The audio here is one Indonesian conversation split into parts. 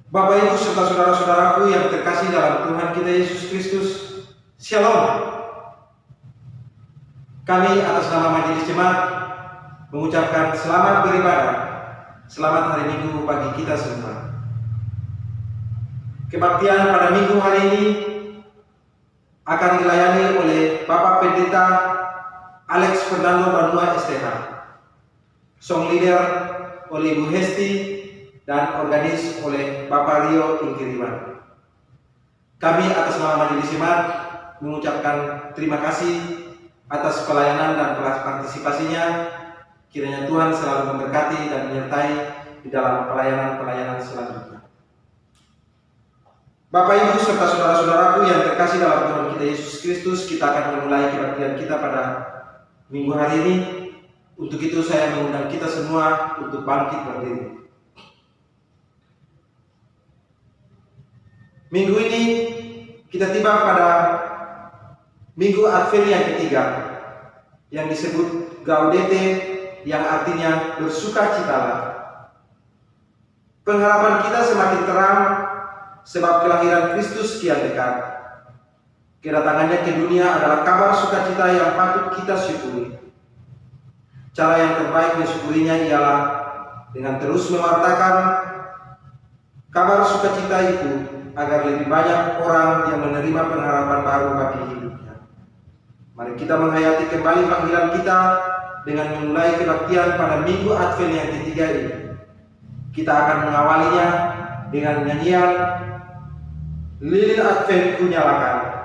Bapak Ibu serta saudara-saudaraku yang terkasih dalam Tuhan kita Yesus Kristus, Shalom. Kami atas nama Majelis Jemaat mengucapkan selamat beribadah, selamat hari Minggu bagi kita semua. Kebaktian pada Minggu hari ini akan dilayani oleh Bapak Pendeta Alex Fernando Banua STH, song leader oleh Ibu Hesti, dan organis oleh Bapak Rio Ingkiriwan. Kami atas nama Majelis Jemaat mengucapkan terima kasih atas pelayanan dan partisipasinya. Kiranya Tuhan selalu memberkati dan menyertai di dalam pelayanan-pelayanan selanjutnya. Bapak Ibu serta saudara-saudaraku yang terkasih dalam Tuhan kita Yesus Kristus, kita akan memulai kebaktian kita pada minggu hari ini. Untuk itu saya mengundang kita semua untuk bangkit berdiri. Minggu ini kita tiba pada Minggu Advent yang ketiga, yang disebut Gaudete, yang artinya bersukacitalah. Pengharapan kita semakin terang sebab kelahiran Kristus kian dekat. Kedatangannya ke dunia adalah kabar sukacita yang patut kita syukuri. Cara yang terbaik mensyukurinya ialah dengan terus mewartakan kabar sukacita itu, agar lebih banyak orang yang menerima pengharapan baru bagi hidupnya. Mari kita menghayati kembali panggilan kita dengan memulai kebaktian pada Minggu Advent yang ketiga ini. Kita akan mengawalinya dengan nyanyian Lilin Advent Ku Nyalakan.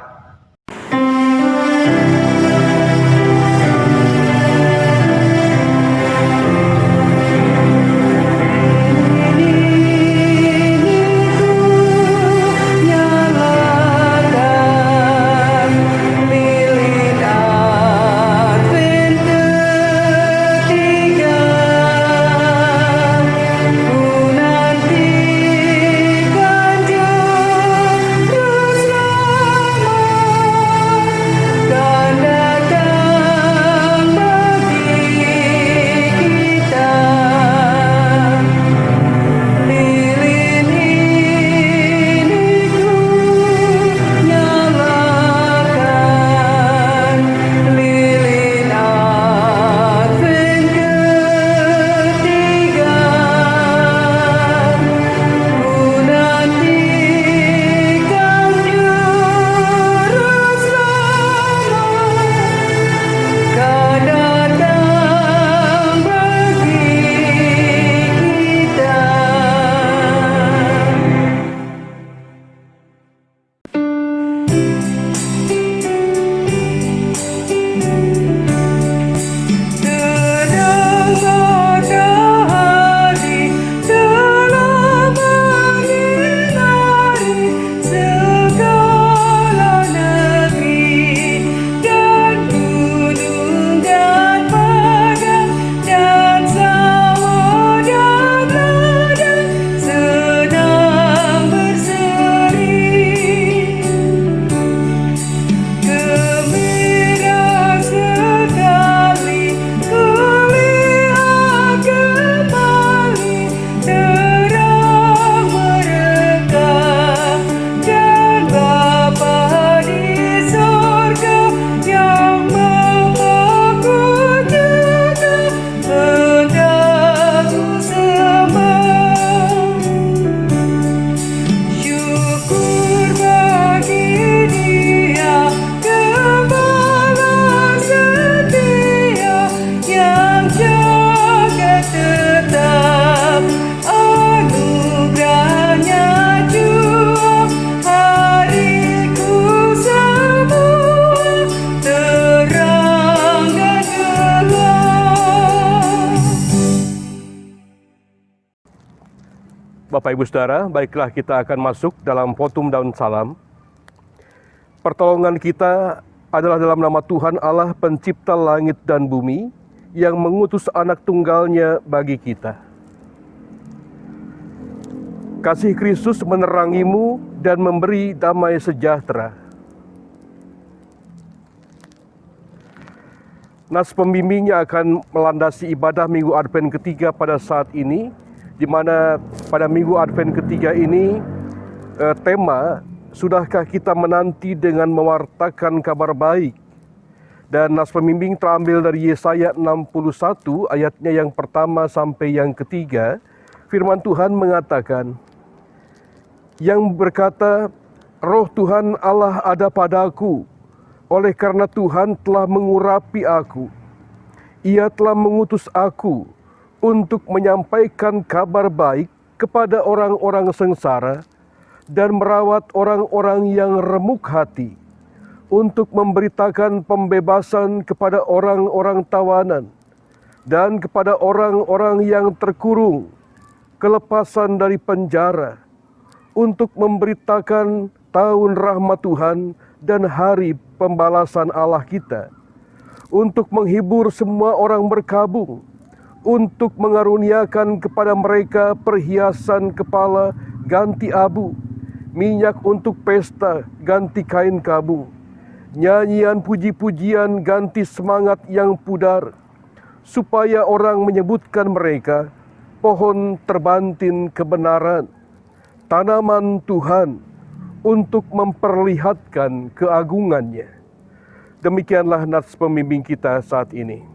Bapak Ibu Saudara, baiklah kita akan masuk dalam Potum Daun Salam. Pertolongan kita adalah dalam nama Tuhan Allah pencipta langit dan bumi, yang mengutus anak tunggalnya bagi kita. Kasih Kristus menerangimu dan memberi damai sejahtera. Nas pembimbingnya akan melandasi ibadah Minggu Advent ketiga pada saat ini di mana pada minggu Advent ketiga ini tema sudahkah kita menanti dengan mewartakan kabar baik. Dan nas pembimbing terambil dari Yesaya 61 ayatnya yang pertama sampai yang ketiga. Firman Tuhan mengatakan, yang berkata, Roh Tuhan Allah ada padaku, oleh karena Tuhan telah mengurapi aku. Ia telah mengutus aku untuk menyampaikan kabar baik kepada orang-orang sengsara dan merawat orang-orang yang remuk hati, untuk memberitakan pembebasan kepada orang-orang tawanan dan kepada orang-orang yang terkurung, kelepasan dari penjara, untuk memberitakan tahun rahmat Tuhan dan hari pembalasan Allah kita, untuk menghibur semua orang berkabung, untuk mengaruniakan kepada mereka perhiasan kepala ganti abu, minyak untuk pesta ganti kain kabung, nyanyian puji-pujian ganti semangat yang pudar, supaya orang menyebutkan mereka pohon terbantin kebenaran, tanaman Tuhan, untuk memperlihatkan keagungannya. Demikianlah nats pembimbing kita saat ini.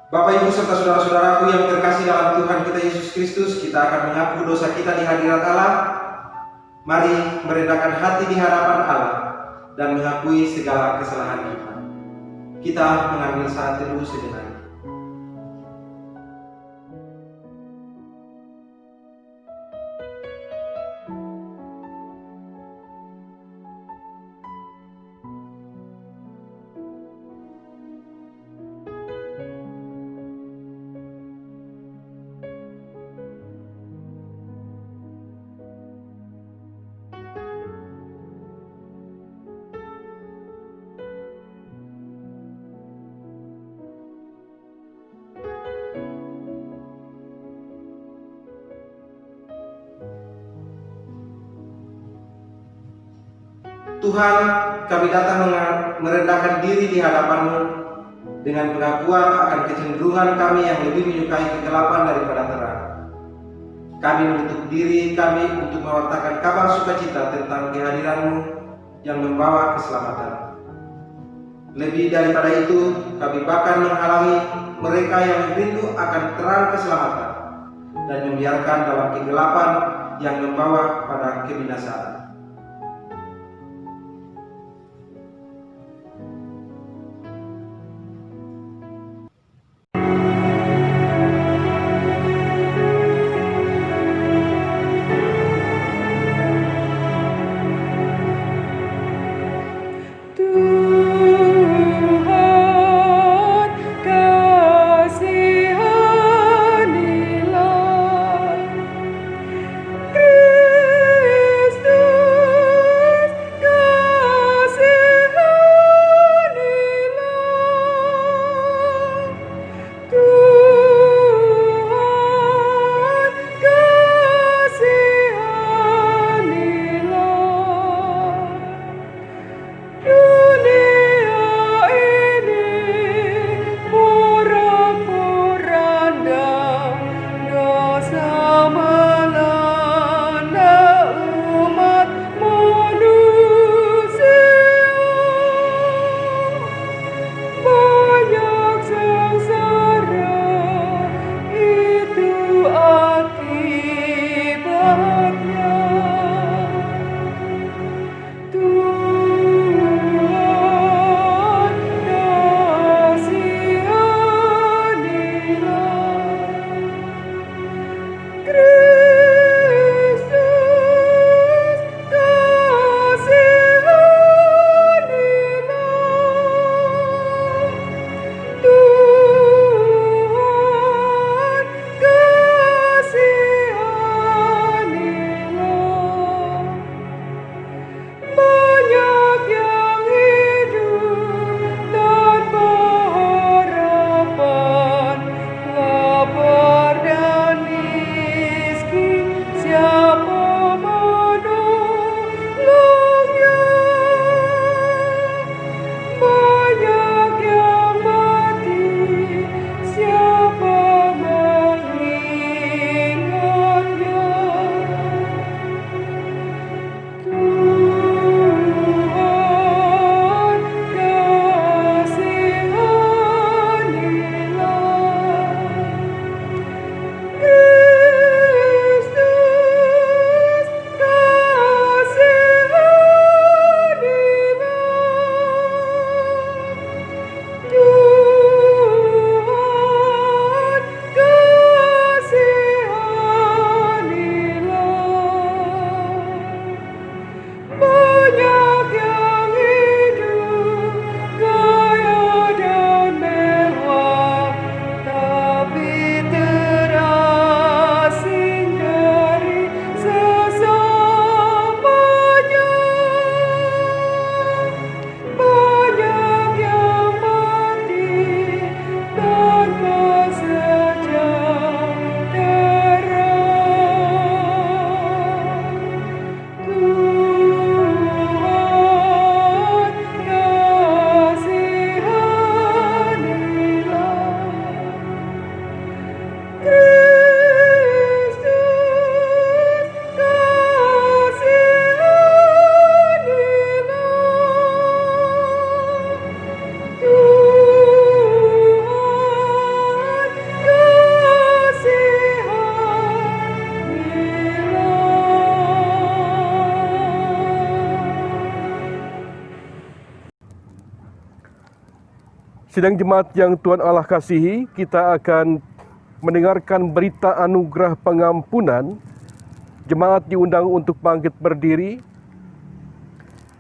Bapak, Ibu, serta saudara-saudaraku yang terkasih dalam Tuhan kita Yesus Kristus, kita akan mengaku dosa kita di hadirat Allah. Mari merendahkan hati di hadapan Allah dan mengakui segala kesalahan kita. Kita mengambil saat teduh sejenak. Tuhan, kami datang merendahkan diri di hadapan-Mu dengan pengakuan akan kecenderungan kami yang lebih menyukai kegelapan daripada terang. Kami menutup diri kami untuk mewartakan kabar sukacita tentang kehadiran-Mu yang membawa keselamatan. Lebih daripada itu, kami bahkan menghalangi mereka yang rindu akan terang keselamatan dan membiarkan dalam kegelapan yang membawa pada kebinasaan. Sidang jemaat yang Tuhan Allah kasihi, kita akan mendengarkan berita anugerah pengampunan. Jemaat diundang untuk bangkit berdiri.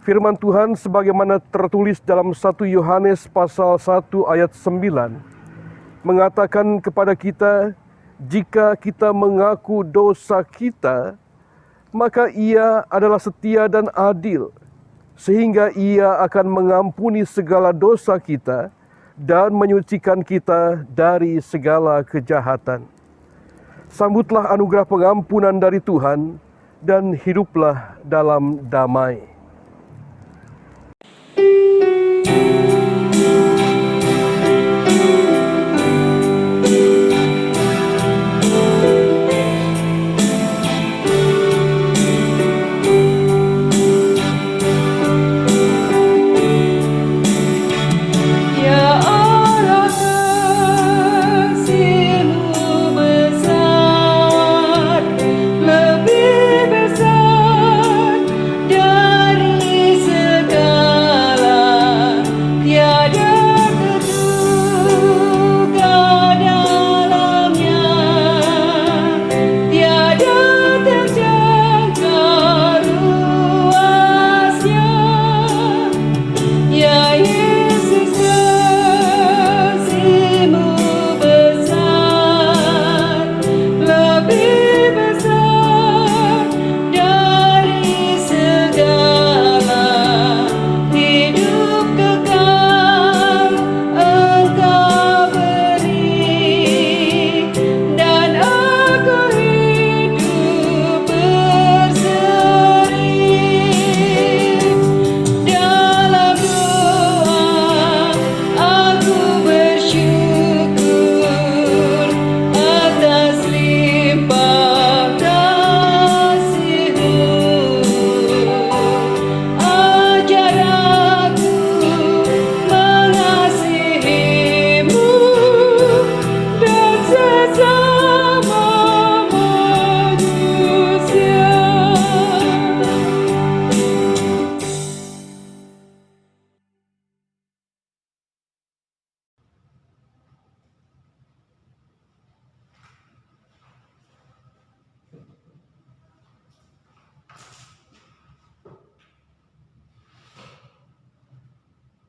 Firman Tuhan sebagaimana tertulis dalam 1 Yohanes pasal 1 ayat 9 mengatakan kepada kita, jika kita mengaku dosa kita, maka Ia adalah setia dan adil, sehingga Ia akan mengampuni segala dosa kita dan menyucikan kita dari segala kejahatan. Sambutlah anugerah pengampunan dari Tuhan dan hiduplah dalam damai.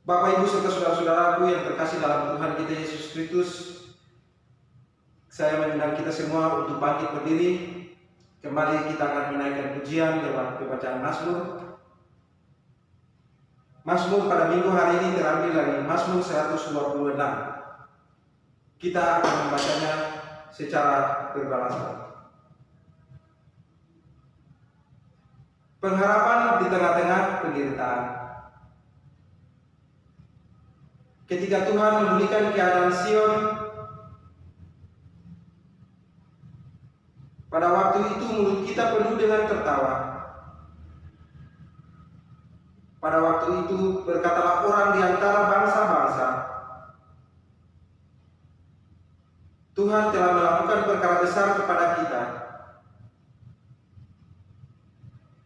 Bapak, Ibu, serta saudara-saudaraku yang terkasih dalam Tuhan kita Yesus Kristus, saya mengundang kita semua untuk bangkit berdiri. Kembali kita akan menaikkan pujian lewat pembacaan Mazmur. Mazmur pada minggu hari ini terambil dari Mazmur 126. Kita akan membacanya secara berbalasan. Pengharapan di tengah-tengah penderitaan. Ketika Tuhan memulihkan keadaan Sion, pada waktu itu mulut kita penuh dengan tertawa. Pada waktu itu berkatalah orang di antara bangsa-bangsa, Tuhan telah melakukan perkara besar kepada kita.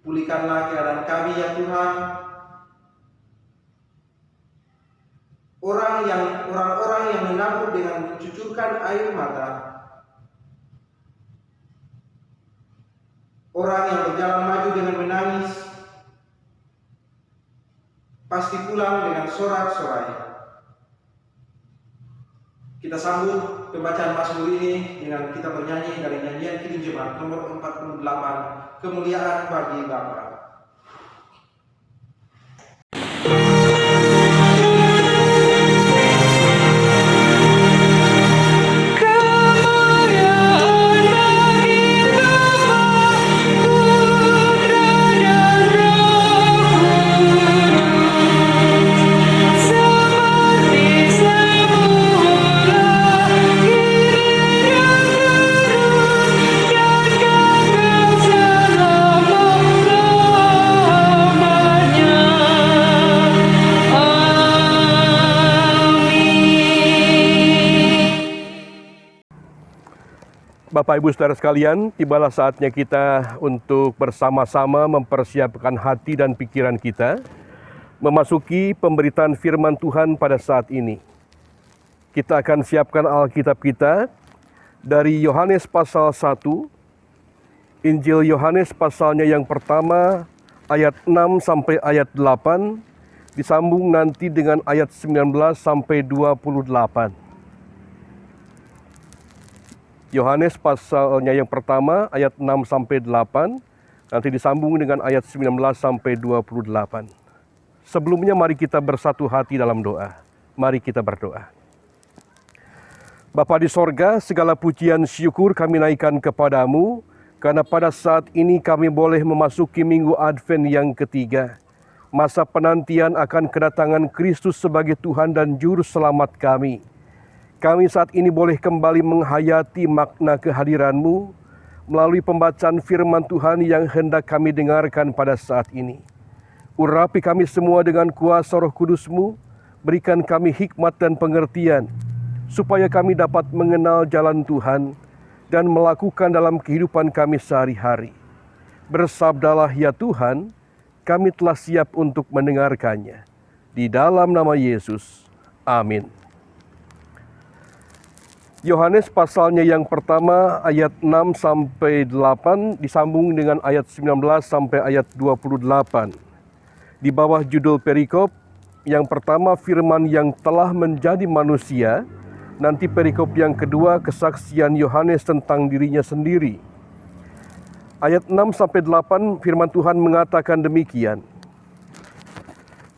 Pulihkanlah keadaan kami ya Tuhan. Orang-orang yang menabur dengan mencucurkan air mata, orang yang berjalan maju dengan menangis, pasti pulang dengan sorak-sorai. Kita sambut pembacaan Mazmur ini dengan kita bernyanyi dari nyanyian Kidung Jemaat nomor 48, Kemuliaan bagi Bapa. Bapak Ibu Saudara sekalian, tibalah saatnya kita untuk bersama-sama mempersiapkan hati dan pikiran kita memasuki pemberitaan firman Tuhan pada saat ini. Kita akan siapkan Alkitab kita dari Yohanes pasal 1, Injil Yohanes pasalnya yang pertama ayat 6 sampai ayat 8, disambung nanti dengan ayat 19 sampai 28. Yohanes pasalnya yang pertama ayat 6 sampai 8, nanti disambung dengan ayat 19 sampai 28. Sebelumnya mari kita bersatu hati dalam doa. Mari kita berdoa. Bapa di sorga, segala pujian syukur kami naikkan kepadamu, karena pada saat ini kami boleh memasuki minggu Advent yang ketiga. Masa penantian akan kedatangan Kristus sebagai Tuhan dan Juru Selamat kami. Kami saat ini boleh kembali menghayati makna kehadiran-Mu melalui pembacaan firman Tuhan yang hendak kami dengarkan pada saat ini. Urapi kami semua dengan kuasa Roh Kudus-Mu, berikan kami hikmat dan pengertian, supaya kami dapat mengenal jalan Tuhan dan melakukan dalam kehidupan kami sehari-hari. Bersabdalah ya Tuhan, kami telah siap untuk mendengarkannya. Di dalam nama Yesus, amin. Yohanes pasalnya yang pertama ayat 6 sampai 8 disambung dengan ayat 19 sampai ayat 28. Di bawah judul perikop, yang pertama firman yang telah menjadi manusia, nanti perikop yang kedua kesaksian Yohanes tentang dirinya sendiri. Ayat 6 sampai 8 firman Tuhan mengatakan demikian.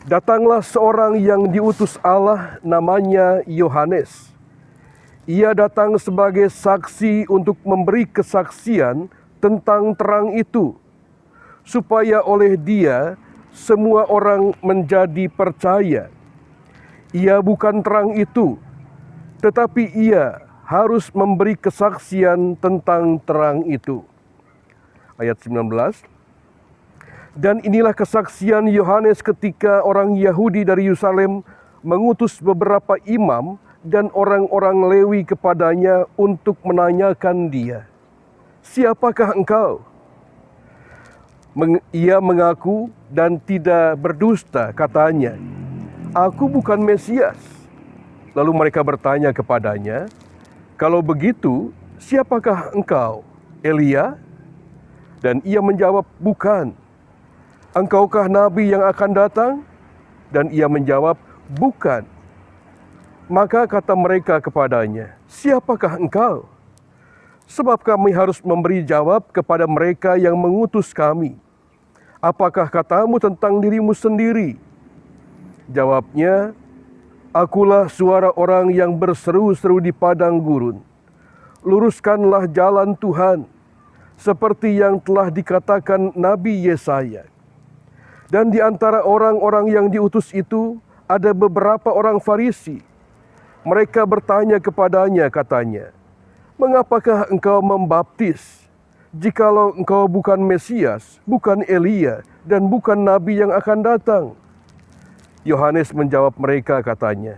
Datanglah seorang yang diutus Allah namanya Yohanes. Ia datang sebagai saksi untuk memberi kesaksian tentang terang itu, supaya oleh dia semua orang menjadi percaya. Ia bukan terang itu, tetapi ia harus memberi kesaksian tentang terang itu. Ayat 19. Dan inilah kesaksian Yohanes ketika orang Yahudi dari Yerusalem mengutus beberapa imam dan orang-orang Lewi kepadanya untuk menanyakan dia, "Siapakah engkau?" Ia mengaku dan tidak berdusta, katanya, "Aku bukan Mesias." Lalu mereka bertanya kepadanya, "Kalau begitu, siapakah engkau? Elia?" Dan ia menjawab, "Bukan." "Engkaukah nabi yang akan datang?" Dan ia menjawab, "Bukan." Maka kata mereka kepadanya, "Siapakah engkau?" Sebab kami harus memberi jawab kepada mereka yang mengutus kami. "Apakah katamu tentang dirimu sendiri?" Jawabnya, "Akulah suara orang yang berseru-seru di padang gurun. Luruskanlah jalan Tuhan, seperti yang telah dikatakan Nabi Yesaya." Dan di antara orang-orang yang diutus itu, ada beberapa orang Farisi. Mereka bertanya kepadanya, katanya, "Mengapakah engkau membaptis, jikalau engkau bukan Mesias, bukan Elia, dan bukan Nabi yang akan datang?" Yohanes menjawab mereka, katanya,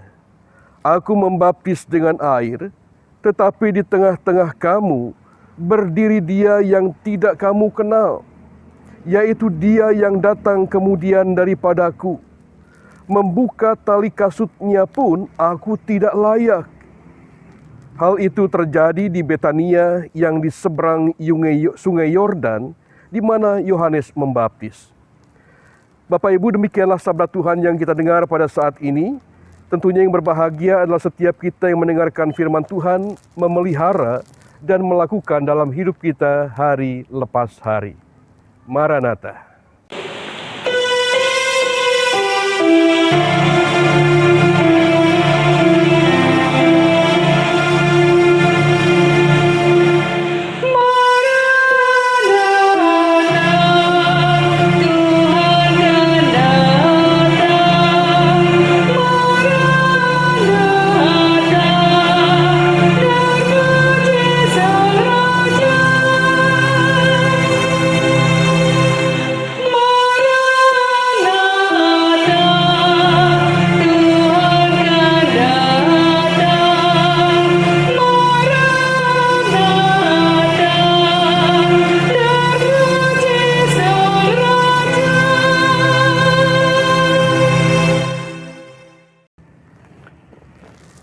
"Aku membaptis dengan air, tetapi di tengah-tengah kamu berdiri Dia yang tidak kamu kenal, yaitu Dia yang datang kemudian daripadaku. Membuka tali kasutnya pun aku tidak layak." Hal itu terjadi di Betania yang di seberang sungai Yordan, di mana Yohanes membaptis. Bapak Ibu, demikianlah sabda Tuhan yang kita dengar pada saat ini. Tentunya yang berbahagia adalah setiap kita yang mendengarkan firman Tuhan, memelihara dan melakukan dalam hidup kita hari lepas hari. Maranatha.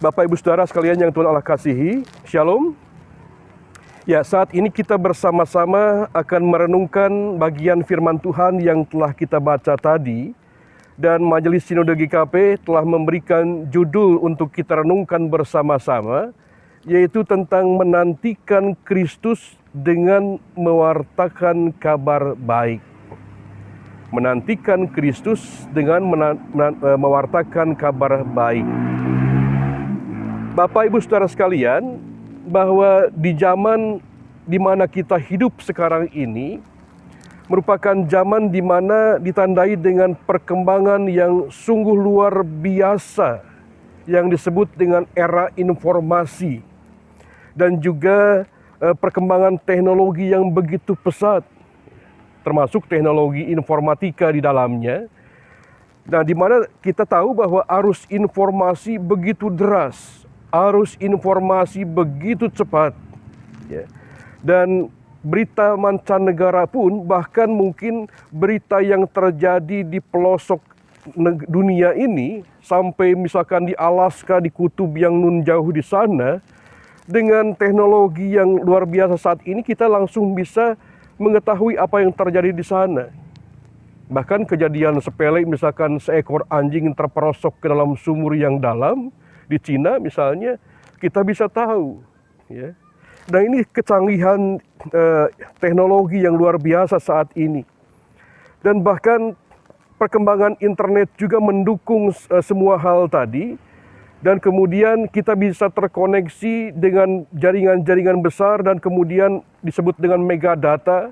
Bapak Ibu Saudara sekalian yang Tuhan Allah kasihi, Shalom. Ya, saat ini kita bersama-sama akan merenungkan bagian firman Tuhan yang telah kita baca tadi. Dan Majelis Sinode GKP telah memberikan judul untuk kita renungkan bersama-sama, yaitu tentang menantikan Kristus dengan mewartakan kabar baik. Menantikan Kristus dengan mewartakan kabar baik. Bapak Ibu Saudara sekalian, bahwa di zaman di mana kita hidup sekarang ini merupakan zaman di mana ditandai dengan perkembangan yang sungguh luar biasa yang disebut dengan era informasi dan juga perkembangan teknologi yang begitu pesat, termasuk teknologi informatika di dalamnya. Nah, di mana kita tahu bahwa arus informasi begitu deras, arus informasi begitu cepat, ya. Dan berita mancanegara pun, bahkan mungkin berita yang terjadi di pelosok dunia ini, sampai misalkan di Alaska, di kutub yang nun jauh di sana, dengan teknologi yang luar biasa saat ini, kita langsung bisa mengetahui apa yang terjadi di sana. Bahkan kejadian sepele, misalkan seekor anjing terperosok ke dalam sumur yang dalam, di Cina misalnya, kita bisa tahu, ya. Dan ini kecanggihan teknologi yang luar biasa saat ini. Dan bahkan perkembangan internet juga mendukung semua hal tadi. Dan kemudian kita bisa terkoneksi dengan jaringan-jaringan besar dan kemudian disebut dengan megadata.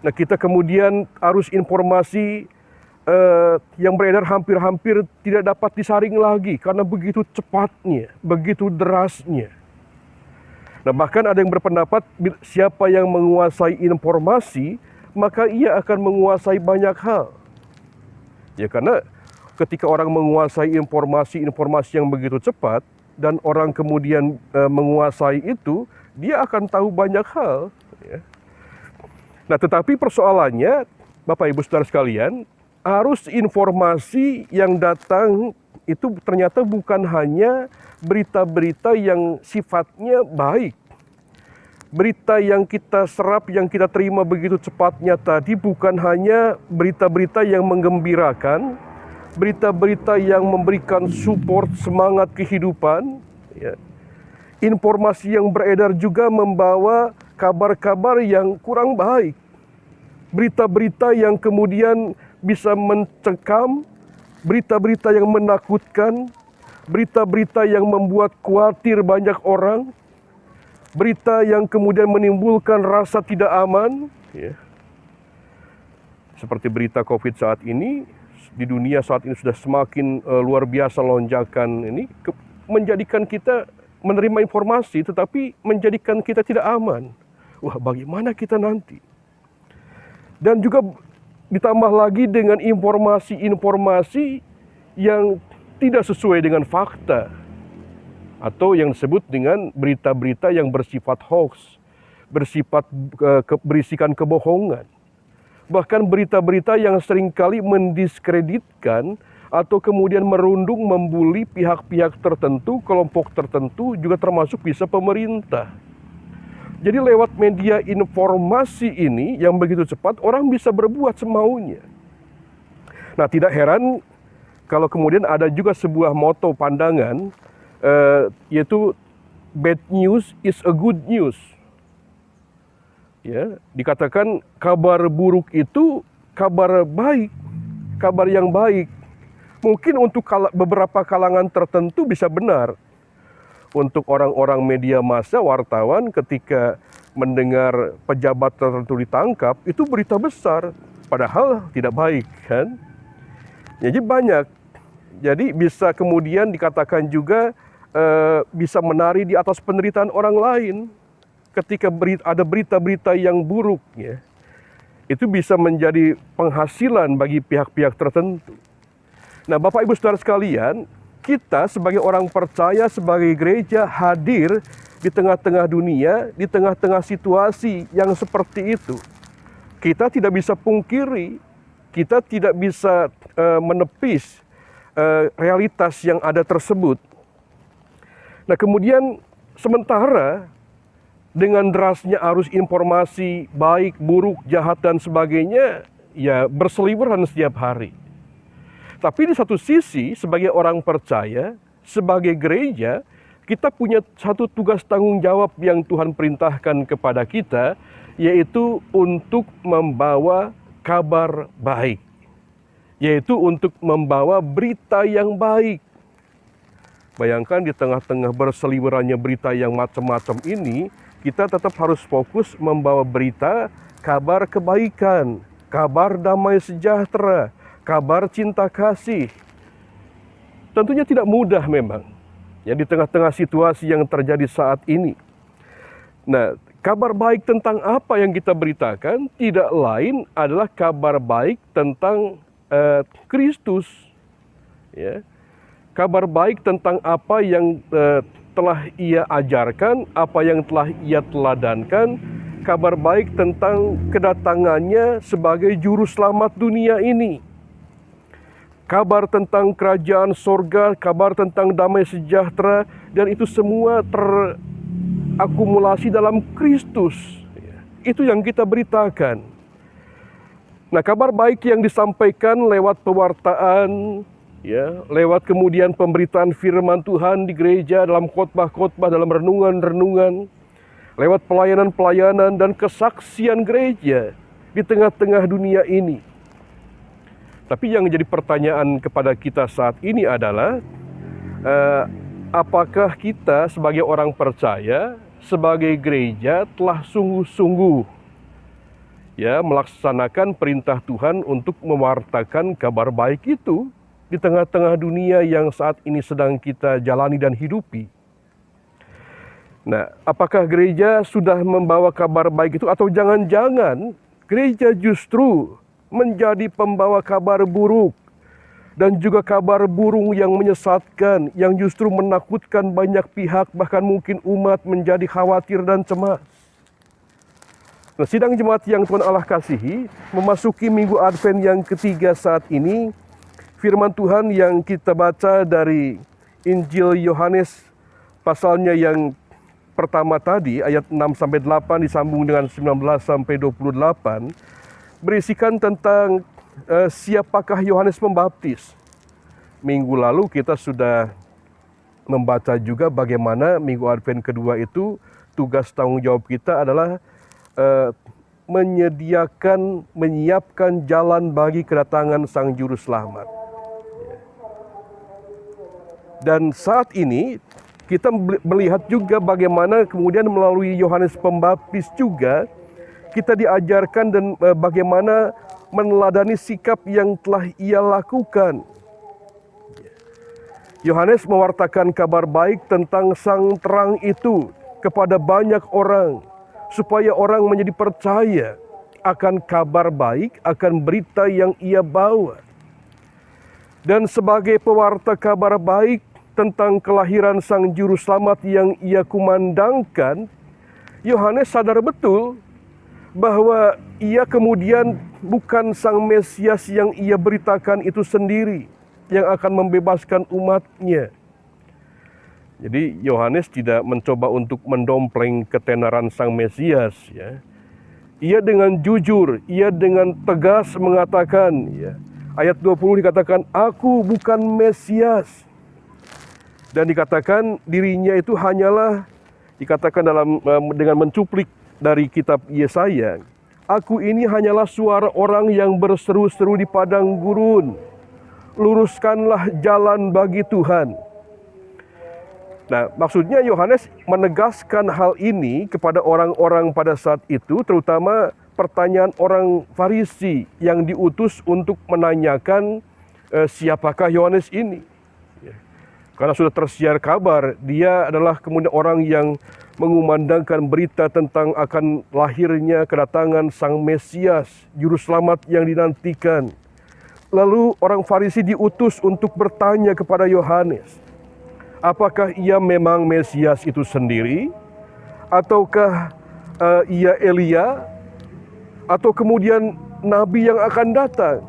Nah, kita kemudian arus informasi yang beredar hampir-hampir tidak dapat disaring lagi karena begitu cepatnya, begitu derasnya. Nah, bahkan ada yang berpendapat siapa yang menguasai informasi, maka ia akan menguasai banyak hal. Ya, karena ketika orang menguasai informasi yang begitu cepat dan orang kemudian menguasai itu, dia akan tahu banyak hal. Ya. Nah, tetapi persoalannya, Bapak Ibu Saudara sekalian, arus informasi yang datang itu ternyata bukan hanya berita-berita yang sifatnya baik. Berita yang kita serap, yang kita terima begitu cepatnya tadi bukan hanya berita-berita yang menggembirakan, berita-berita yang memberikan support semangat kehidupan, ya. Informasi yang beredar juga membawa kabar-kabar yang kurang baik. Berita-berita yang kemudian bisa mencekam, berita-berita yang menakutkan, berita-berita yang membuat khawatir banyak orang, berita yang kemudian menimbulkan rasa tidak aman, ya. Seperti berita COVID saat ini, di dunia saat ini sudah semakin luar biasa lonjakan ini, menjadikan kita menerima informasi tetapi menjadikan kita tidak aman. Wah, bagaimana kita nanti? Dan juga ditambah lagi dengan informasi-informasi yang tidak sesuai dengan fakta, atau yang disebut dengan berita-berita yang bersifat hoax, bersifat berisikan kebohongan. Bahkan berita-berita yang seringkali mendiskreditkan atau kemudian merundung membuli pihak-pihak tertentu, kelompok tertentu, juga termasuk bisa pemerintah. Jadi lewat media informasi ini yang begitu cepat, orang bisa berbuat semaunya. Nah, tidak heran kalau kemudian ada juga sebuah moto pandangan, yaitu bad news is a good news. Ya, dikatakan kabar buruk itu kabar baik, kabar yang baik. Mungkin untuk beberapa kalangan tertentu bisa benar. Untuk orang-orang media massa, wartawan, ketika mendengar pejabat tertentu ditangkap, itu berita besar, padahal tidak baik, kan? Jadi banyak. Jadi bisa kemudian dikatakan juga bisa menari di atas penderitaan orang lain. Ketika ada berita-berita yang buruk, ya, itu bisa menjadi penghasilan bagi pihak-pihak tertentu. Nah, Bapak Ibu Saudara sekalian, kita sebagai orang percaya, sebagai gereja hadir di tengah-tengah dunia, di tengah-tengah situasi yang seperti itu. Kita tidak bisa pungkiri, kita tidak bisa menepis realitas yang ada tersebut. Nah, kemudian sementara dengan derasnya arus informasi baik, buruk, jahat, dan sebagainya, ya berseliweran setiap hari. Tapi di satu sisi, sebagai orang percaya, sebagai gereja, kita punya satu tugas tanggung jawab yang Tuhan perintahkan kepada kita, yaitu untuk membawa kabar baik. Yaitu untuk membawa berita yang baik. Bayangkan di tengah-tengah berseliwerannya berita yang macam-macam ini, kita tetap harus fokus membawa berita, kabar kebaikan, kabar damai sejahtera, kabar cinta kasih. Tentunya tidak mudah memang, ya, di tengah-tengah situasi yang terjadi saat ini. Nah, kabar baik tentang apa yang kita beritakan tidak lain adalah kabar baik tentang Kristus, ya. Kabar baik tentang apa yang telah Ia ajarkan, apa yang telah Ia teladankan, kabar baik tentang kedatangannya sebagai juru selamat dunia ini. Kabar tentang kerajaan sorga, kabar tentang damai sejahtera, dan itu semua terakumulasi dalam Kristus. Itu yang kita beritakan. Nah, kabar baik yang disampaikan lewat pewartaan, ya, lewat kemudian pemberitaan firman Tuhan di gereja, dalam khotbah-khotbah, dalam renungan-renungan, lewat pelayanan-pelayanan dan kesaksian gereja di tengah-tengah dunia ini. Tapi yang jadi pertanyaan kepada kita saat ini adalah, apakah kita sebagai orang percaya, sebagai gereja telah sungguh-sungguh, ya, melaksanakan perintah Tuhan untuk mewartakan kabar baik itu di tengah-tengah dunia yang saat ini sedang kita jalani dan hidupi. Nah, apakah gereja sudah membawa kabar baik itu, atau jangan-jangan gereja justru menjadi pembawa kabar buruk dan juga kabar burung yang menyesatkan, yang justru menakutkan banyak pihak, bahkan mungkin umat menjadi khawatir dan cemas. Nah, sidang jemaat yang Tuhan Allah kasihi, memasuki minggu Advent yang ketiga saat ini, firman Tuhan yang kita baca dari Injil Yohanes pasalnya yang pertama tadi, ayat 6-8 disambung dengan 19-28, berisikan tentang siapakah Yohanes Pembaptis. minggu lalu kita sudah membaca juga bagaimana minggu Advent kedua itu tugas tanggung jawab kita adalah menyiapkan jalan bagi kedatangan Sang Juru Selamat. Dan saat ini kita melihat juga bagaimana kemudian melalui Yohanes Pembaptis juga kita diajarkan dan bagaimana meneladani sikap yang telah ia lakukan. Yohanes mewartakan kabar baik tentang Sang Terang itu kepada banyak orang, supaya orang menjadi percaya akan kabar baik, akan berita yang ia bawa. Dan sebagai pewarta kabar baik tentang kelahiran Sang Juru Selamat yang ia kumandangkan, Yohanes sadar betul bahwa ia kemudian bukan Sang Mesias yang ia beritakan itu sendiri, yang akan membebaskan umatnya. Jadi Yohanes tidak mencoba untuk mendompleng ketenaran Sang Mesias, ya. Ia dengan jujur, ia dengan tegas mengatakan, ya. Ayat 20 dikatakan, "Aku bukan Mesias." Dan dikatakan dirinya itu hanyalah, dikatakan dengan mencuplik dari kitab Yesaya, "Aku ini hanyalah suara orang yang berseru-seru di padang gurun. Luruskanlah jalan bagi Tuhan." Nah, maksudnya Yohanes menegaskan hal ini kepada orang-orang pada saat itu, terutama pertanyaan orang Farisi yang diutus untuk menanyakan siapakah Yohanes ini. Karena sudah tersiar kabar, dia adalah kemudian orang yang mengumandangkan berita tentang akan lahirnya kedatangan Sang Mesias, Juru Selamat yang dinantikan. Lalu orang Farisi diutus untuk bertanya kepada Yohanes, apakah ia memang Mesias itu sendiri? Ataukah ia Elia? Atau kemudian Nabi yang akan datang?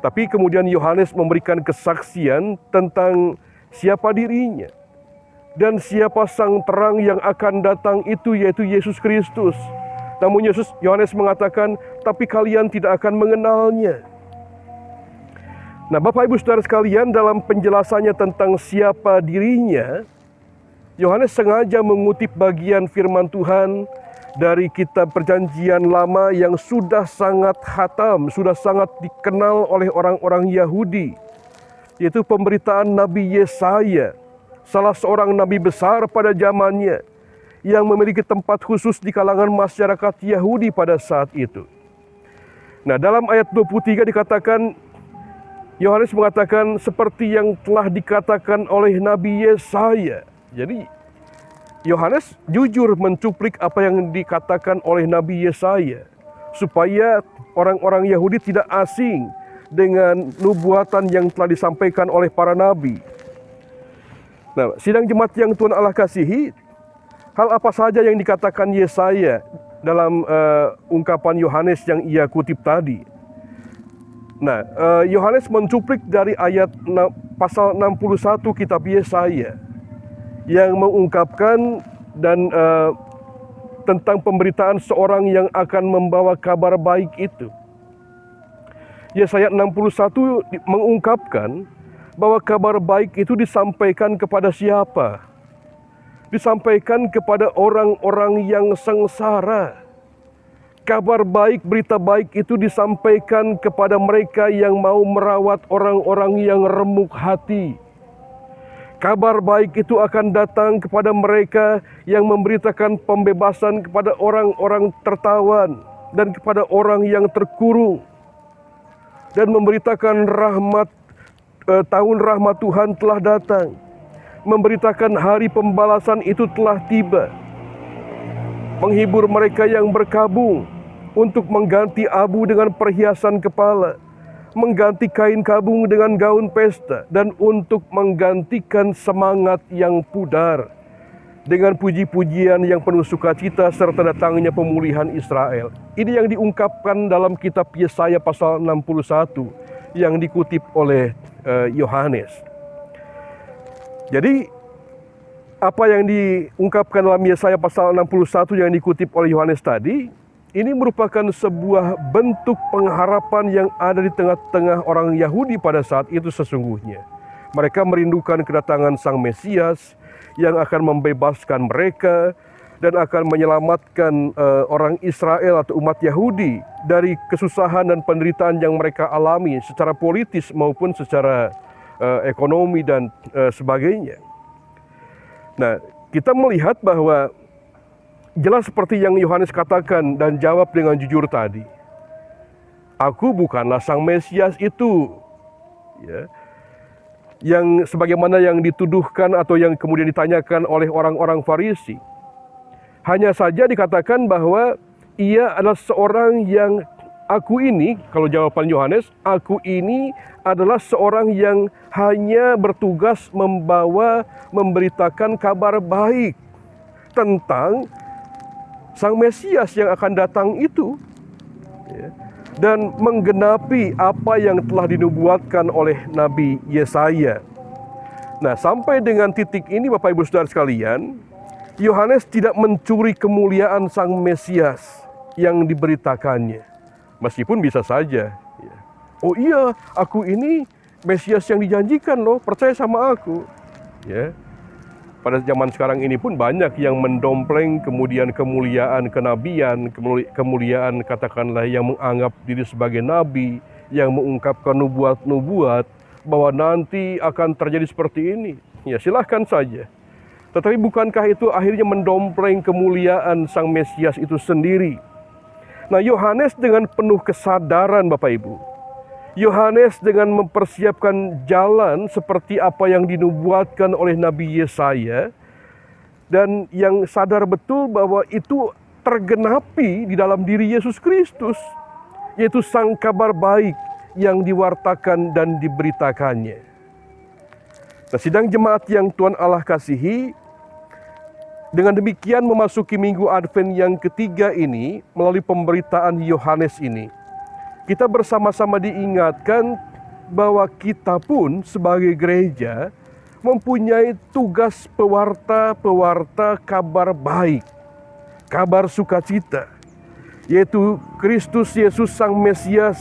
Tapi kemudian Yohanes memberikan kesaksian tentang siapa dirinya. Dan siapa Sang Terang yang akan datang itu, yaitu Yesus Kristus. Namun Yohanes mengatakan, tapi kalian tidak akan mengenalnya. Nah, Bapak Ibu Saudara sekalian, dalam penjelasannya tentang siapa dirinya, Yohanes sengaja mengutip bagian firman Tuhan dari kitab Perjanjian Lama yang sudah sangat khatam, sudah sangat dikenal oleh orang-orang Yahudi, yaitu pemberitaan Nabi Yesaya, salah seorang nabi besar pada zamannya, yang memiliki tempat khusus di kalangan masyarakat Yahudi pada saat itu. Nah, dalam ayat 23 dikatakan, Yohanes mengatakan seperti yang telah dikatakan oleh Nabi Yesaya. Jadi Yohanes jujur mencuplik apa yang dikatakan oleh Nabi Yesaya, supaya orang-orang Yahudi tidak asing dengan nubuatan yang telah disampaikan oleh para nabi. Nah, sidang jemaat yang Tuhan Allah kasihi, hal apa saja yang dikatakan Yesaya dalam ungkapan Yohanes yang ia kutip tadi? Nah, Yohanes mencuplik dari ayat pasal 61 kitab Yesaya yang mengungkapkan dan tentang pemberitaan seorang yang akan membawa kabar baik itu. Yesaya 61 mengungkapkan bahwa kabar baik itu disampaikan kepada siapa? Disampaikan kepada orang-orang yang sengsara. Kabar baik, berita baik itu disampaikan kepada mereka yang mau merawat orang-orang yang remuk hati. Kabar baik itu akan datang kepada mereka yang memberitakan pembebasan kepada orang-orang tertawan dan kepada orang yang terkurung. Dan memberitakan tahun rahmat Tuhan telah datang. Memberitakan hari pembalasan itu telah tiba. Menghibur mereka yang berkabung untuk mengganti abu dengan perhiasan kepala, mengganti kain kabung dengan gaun pesta, dan untuk menggantikan semangat yang pudar dengan puji-pujian yang penuh sukacita serta datangnya pemulihan Israel. Ini yang diungkapkan dalam kitab Yesaya pasal 61 yang dikutip oleh Yohanes. Jadi apa yang diungkapkan dalam Yesaya pasal 61 yang dikutip oleh Yohanes tadi, ini merupakan sebuah bentuk pengharapan yang ada di tengah-tengah orang Yahudi pada saat itu sesungguhnya. Mereka merindukan kedatangan Sang Mesias yang akan membebaskan mereka dan akan menyelamatkan orang Israel atau umat Yahudi dari kesusahan dan penderitaan yang mereka alami secara politis maupun secara ekonomi dan sebagainya. Nah, kita melihat bahwa jelas seperti yang Yohanes katakan dan jawab dengan jujur tadi. Aku bukanlah Sang Mesias itu. Ya. Yang sebagaimana yang dituduhkan atau yang kemudian ditanyakan oleh orang-orang Farisi. Hanya saja dikatakan bahwa ia adalah seorang yang aku ini, kalau jawaban Yohanes, aku ini adalah seorang yang hanya bertugas memberitakan kabar baik tentang Sang Mesias yang akan datang itu, ya, dan menggenapi apa yang telah dinubuatkan oleh Nabi Yesaya. Nah, sampai dengan titik ini Bapak Ibu Saudara sekalian, Yohanes tidak mencuri kemuliaan Sang Mesias yang diberitakannya. Meskipun bisa saja, ya, oh iya, aku ini Mesias yang dijanjikan loh, percaya sama aku. Ya. Pada zaman sekarang ini pun banyak yang mendompleng kemudian kemuliaan kenabian, kemuliaan katakanlah yang menganggap diri sebagai nabi, yang mengungkapkan nubuat-nubuat bahwa nanti akan terjadi seperti ini. Ya, silahkan saja. Tetapi bukankah itu akhirnya mendompleng kemuliaan Sang Mesias itu sendiri? Nah, Yohanes dengan penuh kesadaran Bapak Ibu, Yohanes dengan mempersiapkan jalan seperti apa yang dinubuatkan oleh Nabi Yesaya, dan yang sadar betul bahwa itu tergenapi di dalam diri Yesus Kristus, yaitu Sang Kabar Baik yang diwartakan dan diberitakannya. Nah, sidang jemaat yang Tuhan Allah kasihi, dengan demikian memasuki minggu Advent yang ketiga ini, melalui pemberitaan Yohanes ini, kita bersama-sama diingatkan bahwa kita pun sebagai gereja mempunyai tugas pewarta kabar baik, kabar sukacita, yaitu Kristus Yesus Sang Mesias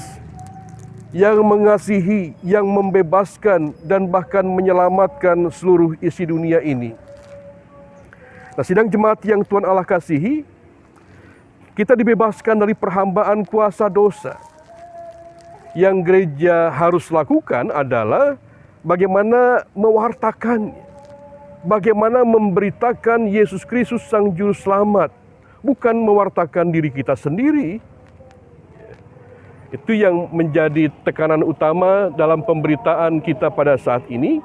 yang mengasihi, yang membebaskan, dan bahkan menyelamatkan seluruh isi dunia ini. Nah, sidang jemaat yang Tuhan Allah kasihi, kita dibebaskan dari perhambaan kuasa dosa. Yang gereja harus lakukan adalah bagaimana mewartakannya, bagaimana memberitakan Yesus Kristus Sang Juru Selamat, bukan mewartakan diri kita sendiri. Itu yang menjadi tekanan utama dalam pemberitaan kita pada saat ini.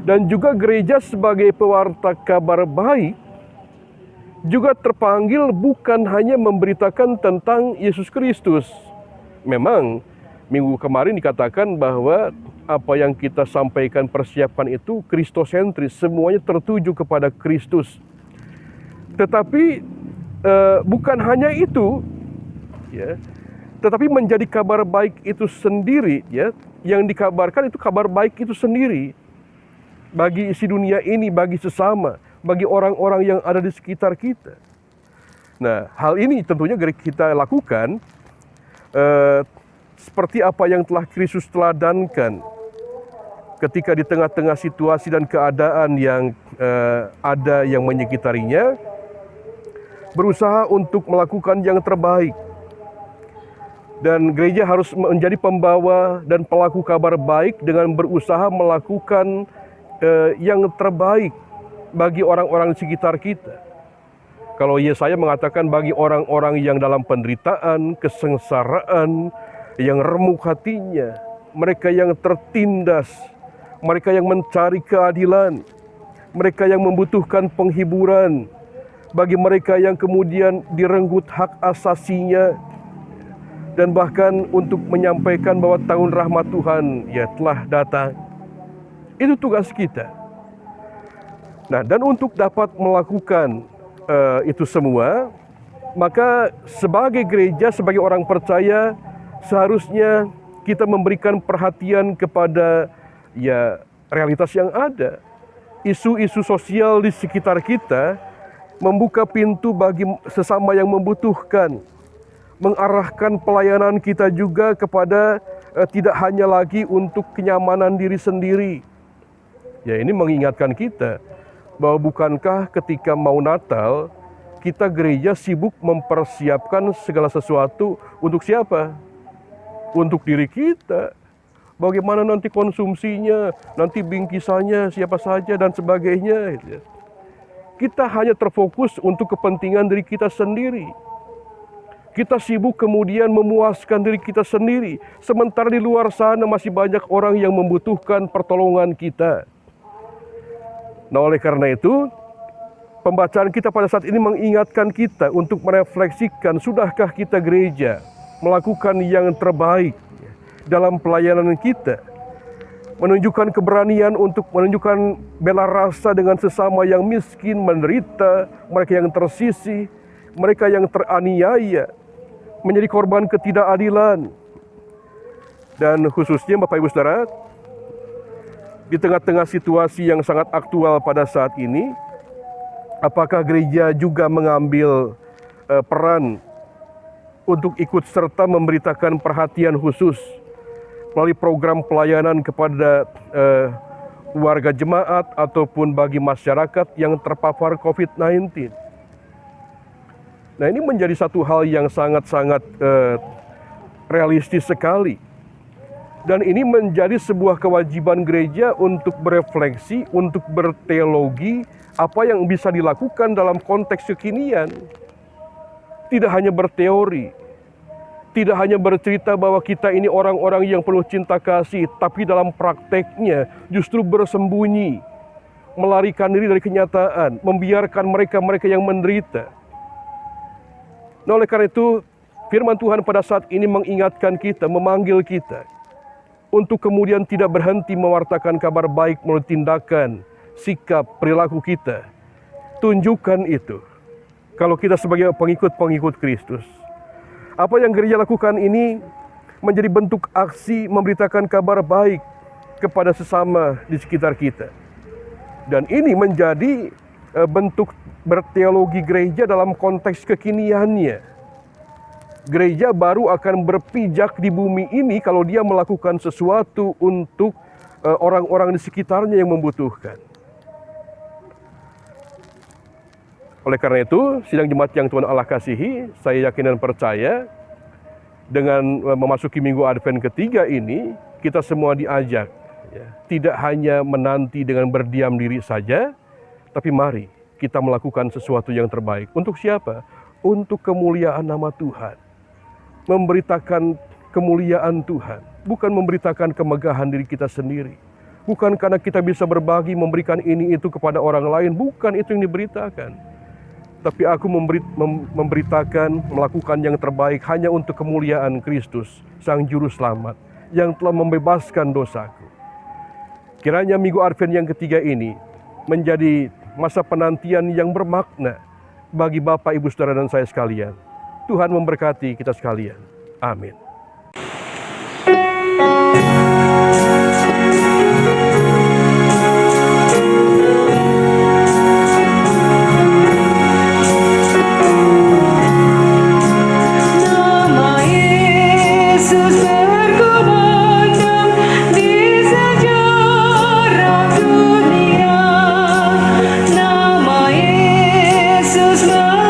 Dan juga gereja sebagai pewarta kabar baik juga terpanggil bukan hanya memberitakan tentang Yesus Kristus. Memang minggu kemarin dikatakan bahwa apa yang kita sampaikan persiapan itu kristosentris, semuanya tertuju kepada Kristus. Tetapi bukan hanya itu, ya, tetapi menjadi kabar baik itu sendiri, ya, yang dikabarkan itu kabar baik itu sendiri bagi isi dunia ini, bagi sesama, bagi orang-orang yang ada di sekitar kita. Nah, hal ini tentunya kita lakukan seperti apa yang telah Kristus teladankan ketika di tengah-tengah situasi dan keadaan yang ada yang menyekitarinya, berusaha untuk melakukan yang terbaik. Dan gereja harus menjadi pembawa dan pelaku kabar baik dengan berusaha melakukan yang terbaik bagi orang-orang di sekitar kita. Kalau Yesaya mengatakan bagi orang-orang yang dalam penderitaan, kesengsaraan, yang remuk hatinya, mereka yang tertindas, mereka yang mencari keadilan, mereka yang membutuhkan penghiburan, bagi mereka yang kemudian direnggut hak asasinya, dan bahkan untuk menyampaikan bahwa tahun rahmat Tuhan ya telah datang. Itu tugas kita. Nah, dan untuk dapat melakukan itu semua, maka sebagai gereja, sebagai orang percaya, seharusnya kita memberikan perhatian kepada ya realitas yang ada. Isu-isu sosial di sekitar kita, membuka pintu bagi sesama yang membutuhkan. mengarahkan pelayanan kita juga kepada tidak hanya lagi untuk kenyamanan diri sendiri. Ya, ini mengingatkan kita bahwa bukankah ketika mau Natal, kita gereja sibuk mempersiapkan segala sesuatu untuk siapa? Untuk diri kita. Bagaimana nanti konsumsinya, nanti bingkisannya siapa saja dan sebagainya. Kita hanya terfokus untuk kepentingan diri kita sendiri. Kita sibuk kemudian memuaskan diri kita sendiri, sementara di luar sana masih banyak orang yang membutuhkan pertolongan kita. Nah, oleh karena itu, pembacaan kita pada saat ini mengingatkan kita untuk merefleksikan, sudahkah kita gereja melakukan yang terbaik dalam pelayanan kita, menunjukkan keberanian untuk menunjukkan bela rasa dengan sesama yang miskin, menderita, mereka yang tersisih, mereka yang teraniaya, menjadi korban ketidakadilan. Dan khususnya Bapak Ibu Saudara, di tengah-tengah situasi yang sangat aktual pada saat ini, apakah gereja juga mengambil peran untuk ikut serta memberitakan perhatian khusus melalui program pelayanan kepada warga jemaat ataupun bagi masyarakat yang terpapar COVID-19? Nah, ini menjadi satu hal yang sangat-sangat realistis sekali. Dan ini menjadi sebuah kewajiban gereja untuk berefleksi, untuk berteologi, apa yang bisa dilakukan dalam konteks kekinian. Tidak hanya berteori, tidak hanya bercerita bahwa kita ini orang-orang yang penuh cinta kasih, tapi dalam prakteknya justru bersembunyi, melarikan diri dari kenyataan, membiarkan mereka-mereka yang menderita. Nah, oleh karena itu, firman Tuhan pada saat ini mengingatkan kita, memanggil kita untuk kemudian tidak berhenti mewartakan kabar baik melalui tindakan, sikap, perilaku kita. Tunjukkan itu. Kalau kita sebagai pengikut-pengikut Kristus, apa yang gereja lakukan ini menjadi bentuk aksi memberitakan kabar baik kepada sesama di sekitar kita. Dan ini menjadi bentuk berteologi gereja dalam konteks kekiniannya. Gereja baru akan berpijak di bumi ini kalau dia melakukan sesuatu untuk orang-orang di sekitarnya yang membutuhkan. Oleh karena itu, sidang jemaat yang Tuhan Allah kasihi, saya yakin dan percaya dengan memasuki minggu Advent ketiga ini, kita semua diajak tidak hanya menanti dengan berdiam diri saja, tapi mari kita melakukan sesuatu yang terbaik. Untuk siapa? Untuk kemuliaan nama Tuhan. Memberitakan kemuliaan Tuhan, bukan memberitakan kemegahan diri kita sendiri. Bukan karena kita bisa berbagi, memberikan ini itu kepada orang lain, bukan itu yang diberitakan. Tapi aku memberitakan, melakukan yang terbaik hanya untuk kemuliaan Kristus, Sang Juru Selamat, yang telah membebaskan dosaku. Kiranya minggu Advent yang ketiga ini menjadi masa penantian yang bermakna bagi Bapak, Ibu, Saudara, dan saya sekalian. Tuhan memberkati kita sekalian. Amin.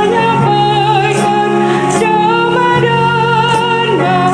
Menyampaikan damai dan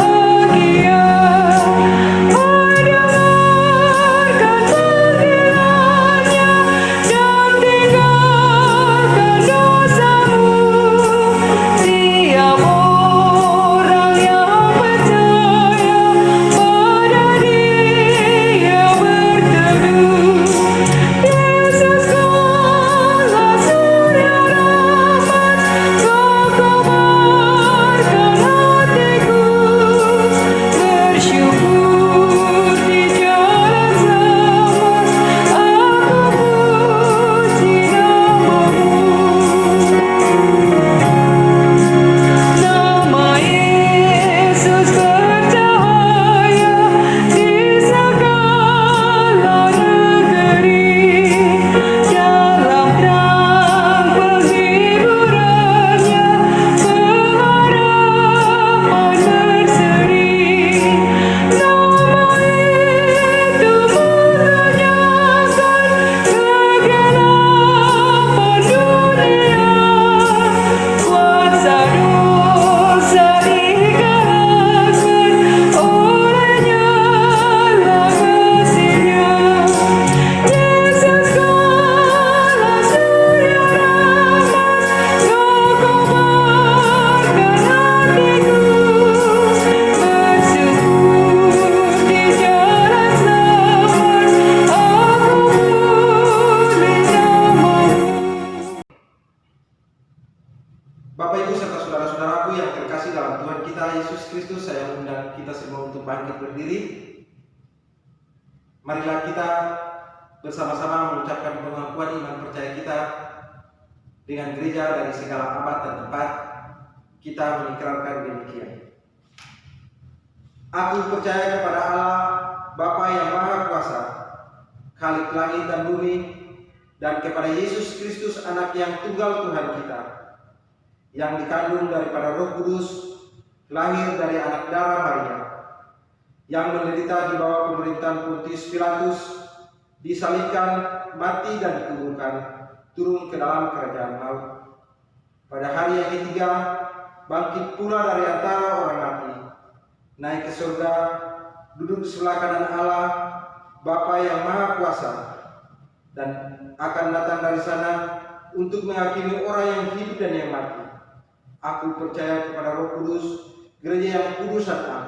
Bapak, Ibu, serta saudara-saudaraku yang terkasih dalam Tuhan kita Yesus Kristus, saya undang kita semua untuk bangkit berdiri. Marilah kita bersama-sama mengucapkan pengakuan iman percaya kita dengan gereja dari segala abad dan tempat. Kita mengikrarkan demikian. Aku percaya kepada Allah, Bapa yang Maha Kuasa, Khalik langit dan bumi, dan kepada Yesus Kristus, Anak yang tunggal Tuhan kita, yang dikandung daripada Roh Kudus, lahir dari anak darah Maria, yang menderita di bawah pemerintahan Pontius Pilatus, disalibkan, mati dan dikuburkan, turun ke dalam kerajaan maut. Pada hari yang ketiga, bangkit pula dari antara orang mati, naik ke surga, duduk di sebelah kanan Allah, Bapa yang Maha Kuasa, dan akan datang dari sana untuk menghakimi orang yang hidup dan yang mati. Aku percaya kepada Roh Kudus, gereja yang kudus dan am,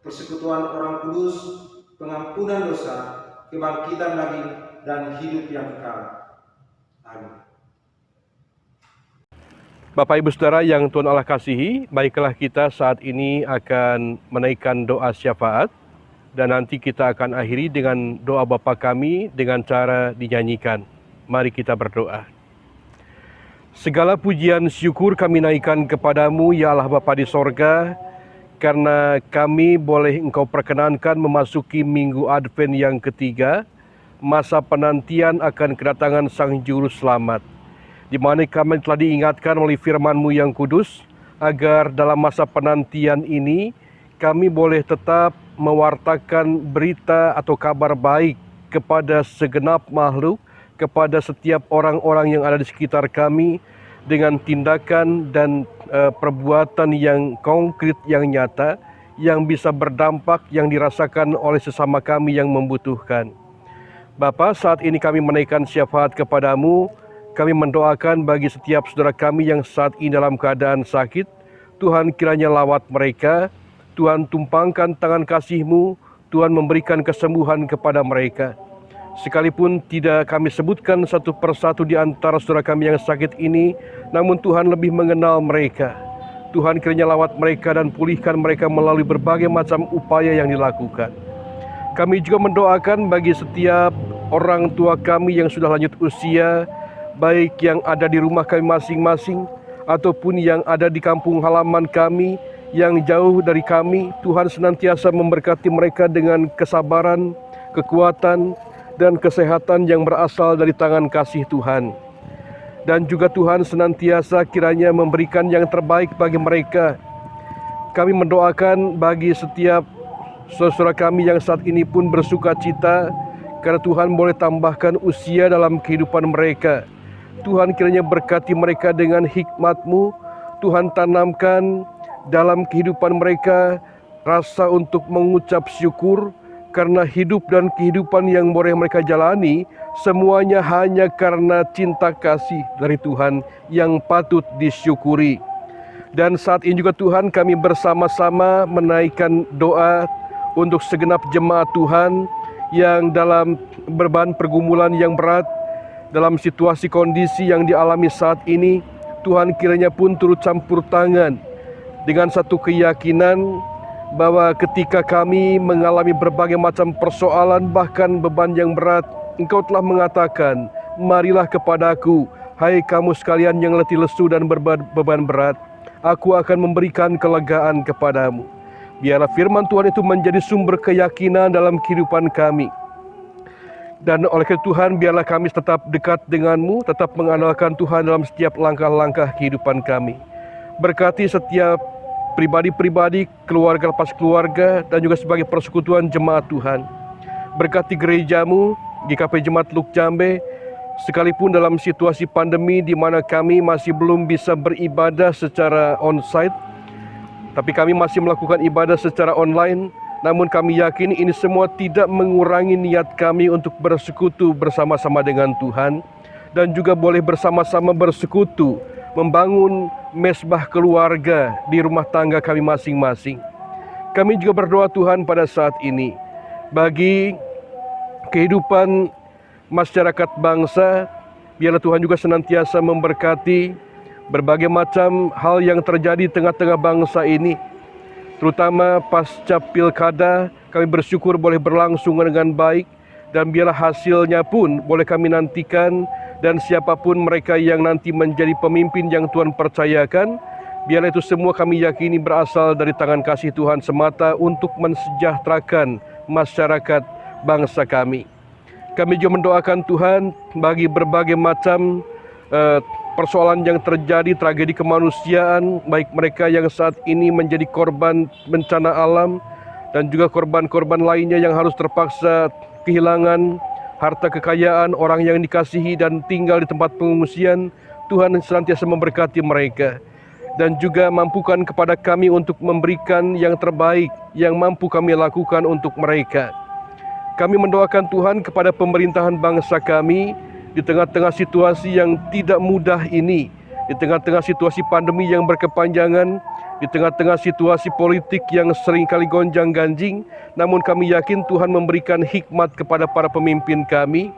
persekutuan orang kudus, pengampunan dosa, kebangkitan daging, dan hidup yang kekal. Amin. Bapak Ibu Saudara yang Tuhan Allah kasihi, baiklah kita saat ini akan menaikkan doa syafaat, dan nanti kita akan akhiri dengan doa Bapa kami dengan cara dinyanyikan. Mari kita berdoa. Segala pujian syukur kami naikkan kepadamu, ya Allah Bapa di sorga, karena kami boleh Engkau perkenankan memasuki minggu Advent yang ketiga, masa penantian akan kedatangan Sang Juru Selamat, di mana kami telah diingatkan oleh firman-Mu yang kudus, agar dalam masa penantian ini kami boleh tetap mewartakan berita atau kabar baik kepada segenap makhluk, kepada setiap orang-orang yang ada di sekitar kami, dengan tindakan dan perbuatan yang konkret, yang nyata, yang bisa berdampak, yang dirasakan oleh sesama kami yang membutuhkan. Bapa, saat ini kami menaikkan syafaat kepadamu. Kami mendoakan bagi setiap saudara kami yang saat ini dalam keadaan sakit. Tuhan kiranya lawat mereka, Tuhan tumpangkan tangan kasih-Mu, Tuhan memberikan kesembuhan kepada mereka. Sekalipun tidak kami sebutkan satu persatu di antara saudara kami yang sakit ini, namun Tuhan lebih mengenal mereka. Tuhan kiranya lawat mereka dan pulihkan mereka melalui berbagai macam upaya yang dilakukan. Kami juga mendoakan bagi setiap orang tua kami yang sudah lanjut usia, baik yang ada di rumah kami masing-masing, ataupun yang ada di kampung halaman kami, yang jauh dari kami. Tuhan senantiasa memberkati mereka dengan kesabaran, kekuatan, dan kesehatan yang berasal dari tangan kasih Tuhan. Dan juga Tuhan senantiasa kiranya memberikan yang terbaik bagi mereka. Kami mendoakan bagi setiap saudara kami yang saat ini pun bersuka cita, karena Tuhan boleh tambahkan usia dalam kehidupan mereka. Tuhan kiranya berkati mereka dengan hikmat-Mu. Tuhan tanamkan dalam kehidupan mereka rasa untuk mengucap syukur, karena hidup dan kehidupan yang boleh mereka jalani semuanya hanya karena cinta kasih dari Tuhan yang patut disyukuri. Dan saat ini juga Tuhan, kami bersama-sama menaikkan doa untuk segenap jemaat Tuhan yang dalam beban pergumulan yang berat, dalam situasi kondisi yang dialami saat ini. Tuhan kiranya pun turut campur tangan dengan satu keyakinan bahwa ketika kami mengalami berbagai macam persoalan, bahkan beban yang berat, Engkau telah mengatakan, marilah kepadaku, hai kamu sekalian yang letih lesu dan berbeban berat, aku akan memberikan kelegaan kepadamu. Biarlah firman Tuhan itu menjadi sumber keyakinan dalam kehidupan kami. Dan oleh karena Tuhan, biarlah kami tetap dekat dengan-Mu, tetap mengandalkan Tuhan dalam setiap langkah-langkah kehidupan kami. Berkati setiap pribadi-pribadi, keluarga lepas keluarga, dan juga sebagai persekutuan jemaat Tuhan. Berkati gereja-Mu, GKP Jemaat Luk Jambe, sekalipun dalam situasi pandemi di mana kami masih belum bisa beribadah secara onsite, tapi kami masih melakukan ibadah secara online. Namun kami yakin ini semua tidak mengurangi niat kami untuk bersekutu bersama-sama dengan Tuhan, dan juga boleh bersama-sama bersekutu membangun mesbah keluarga di rumah tangga kami masing-masing. Kami juga berdoa Tuhan pada saat ini bagi kehidupan masyarakat bangsa. Biarlah Tuhan juga senantiasa memberkati berbagai macam hal yang terjadi di tengah-tengah bangsa ini, terutama pasca pilkada, kami bersyukur boleh berlangsung dengan baik, dan biarlah hasilnya pun boleh kami nantikan, dan siapapun mereka yang nanti menjadi pemimpin yang Tuhan percayakan, biarlah itu semua kami yakini berasal dari tangan kasih Tuhan semata untuk mensejahterakan masyarakat bangsa kami. Kami juga mendoakan Tuhan bagi berbagai macam persoalan yang terjadi, tragedi kemanusiaan, baik mereka yang saat ini menjadi korban bencana alam dan juga korban-korban lainnya yang harus terpaksa kehilangan harta kekayaan, orang yang dikasihi dan tinggal di tempat pengungsian. Tuhan senantiasa memberkati mereka dan juga mampukan kepada kami untuk memberikan yang terbaik yang mampu kami lakukan untuk mereka. Kami mendoakan Tuhan kepada pemerintahan bangsa kami di tengah-tengah situasi yang tidak mudah ini, di tengah-tengah situasi pandemi yang berkepanjangan, di tengah-tengah situasi politik yang seringkali gonjang-ganjing, namun kami yakin Tuhan memberikan hikmat kepada para pemimpin kami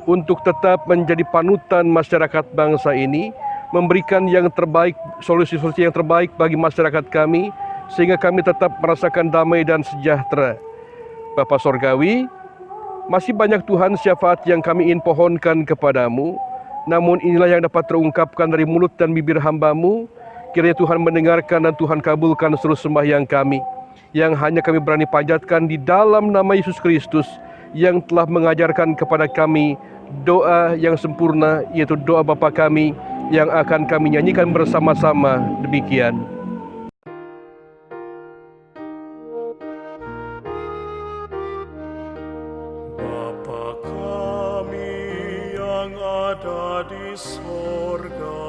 untuk tetap menjadi panutan masyarakat bangsa ini, memberikan yang terbaik, solusi-solusi yang terbaik bagi masyarakat kami, sehingga kami tetap merasakan damai dan sejahtera. Bapa Sorgawi, masih banyak Tuhan syafaat yang kami ingin pohonkan kepadamu, namun inilah yang dapat terungkapkan dari mulut dan bibir hamba-Mu. Kiranya Tuhan mendengarkan dan Tuhan kabulkan seluruh sembahyang kami, yang hanya kami berani panjatkan di dalam nama Yesus Kristus, yang telah mengajarkan kepada kami doa yang sempurna, yaitu doa Bapa kami, yang akan kami nyanyikan bersama-sama demikian. Di sorga,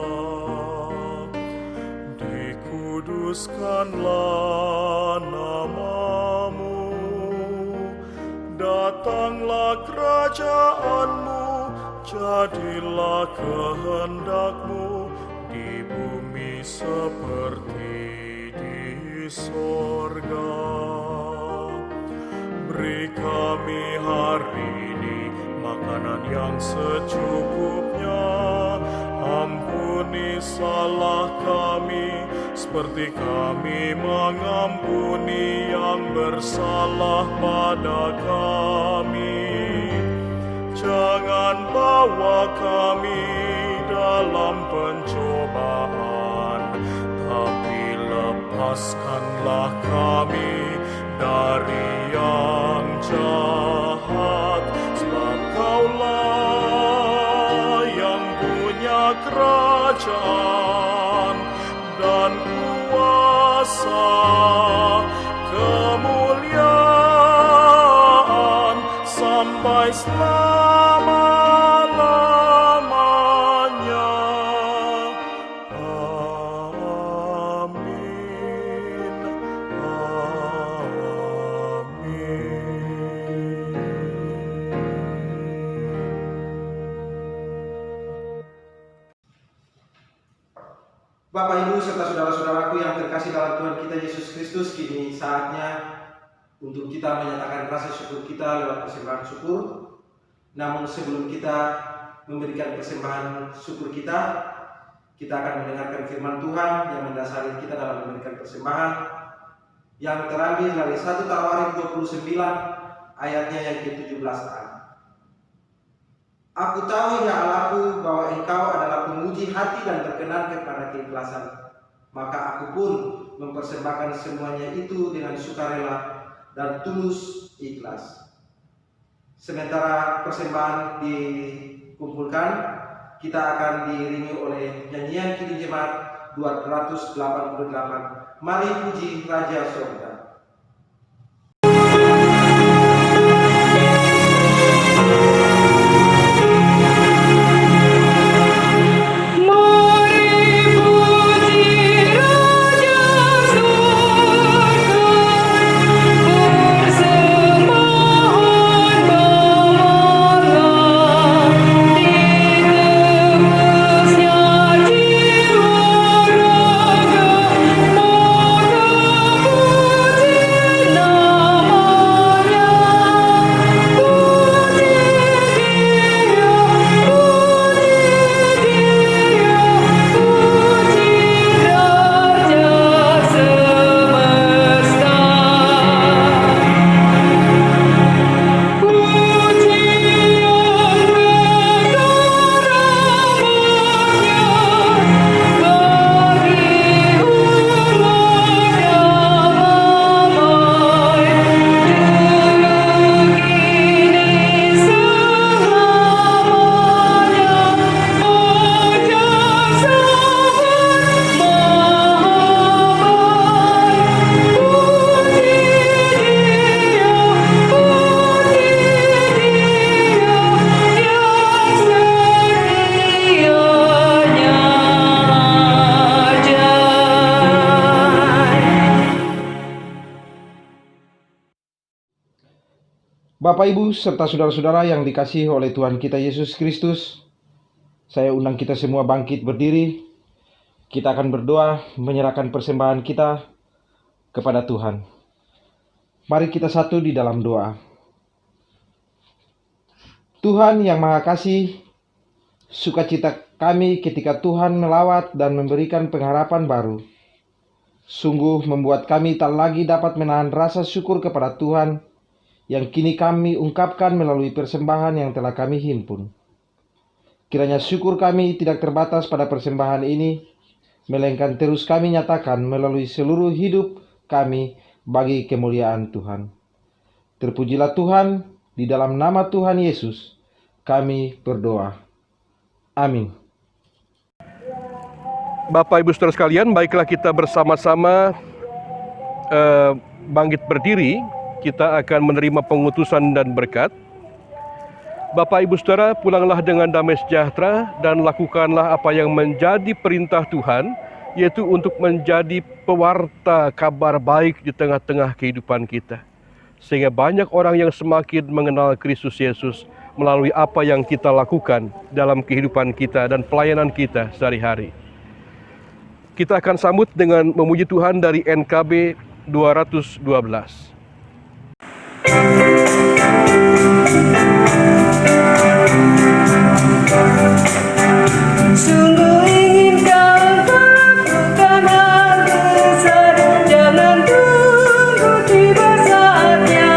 dikuduskanlah nama-Mu, datanglah kerajaan-Mu, jadilah kehendak-Mu di bumi seperti di sorga. Beri kami hari ini makanan yang secukupnya, ampuni salah kami, seperti kami mengampuni yang bersalah pada kami. Jangan bawa kami dalam pencobaan, tapi lepaskanlah kami dari yang jahat. Sebab Kaulah yang punya kerajaan dan kuasa, kemuliaan sampai selama-lamanya. Amin. Bapak, Ibu, serta saudara-saudaraku yang terkasih dalam Tuhan kita Yesus Kristus, kini saatnya untuk kita menyatakan rasa syukur kita lewat persembahan syukur. Namun sebelum kita memberikan persembahan syukur kita akan mendengarkan firman Tuhan yang mendasari kita dalam memberikan persembahan, yang terambil dari 1 Tawarik 29 ayatnya yang ke-17a. Aku tahu ya Allahku bahwa Engkau adalah penguji hati dan berkenan kepada keikhlasan. Maka aku pun mempersembahkan semuanya itu dengan sukarela dan tulus ikhlas. Sementara persembahan dikumpulkan, kita akan diiringi oleh nyanyian Kidung Jemaat 288. Mari puji Raja Sorga. Thank you. Bapak, Ibu, serta saudara-saudara yang dikasihi oleh Tuhan kita Yesus Kristus, saya undang kita semua bangkit berdiri. Kita akan berdoa menyerahkan persembahan kita kepada Tuhan. Mari kita satu di dalam doa. Tuhan yang Maha Kasih, sukacita kami ketika Tuhan melawat dan memberikan pengharapan baru. Sungguh membuat kami tak lagi dapat menahan rasa syukur kepada Tuhan yang kini kami ungkapkan melalui persembahan yang telah kami himpun. Kiranya syukur kami tidak terbatas pada persembahan ini, melainkan terus kami nyatakan melalui seluruh hidup kami bagi kemuliaan Tuhan. Terpujilah Tuhan, di dalam nama Tuhan Yesus kami berdoa. Amin. Bapak Ibu Saudara sekalian, baiklah kita bersama-sama bangkit berdiri. Kita akan menerima pengutusan dan berkat. Bapak Ibu Saudara, pulanglah dengan damai sejahtera dan lakukanlah apa yang menjadi perintah Tuhan, yaitu untuk menjadi pewarta kabar baik di tengah-tengah kehidupan kita. Sehingga banyak orang yang semakin mengenal Kristus Yesus melalui apa yang kita lakukan dalam kehidupan kita dan pelayanan kita sehari-hari. Kita akan sambut dengan memuji Tuhan dari NKB 212. Sungguh ingin kau lakukan hal besar, jangan tunggu tiba saatnya.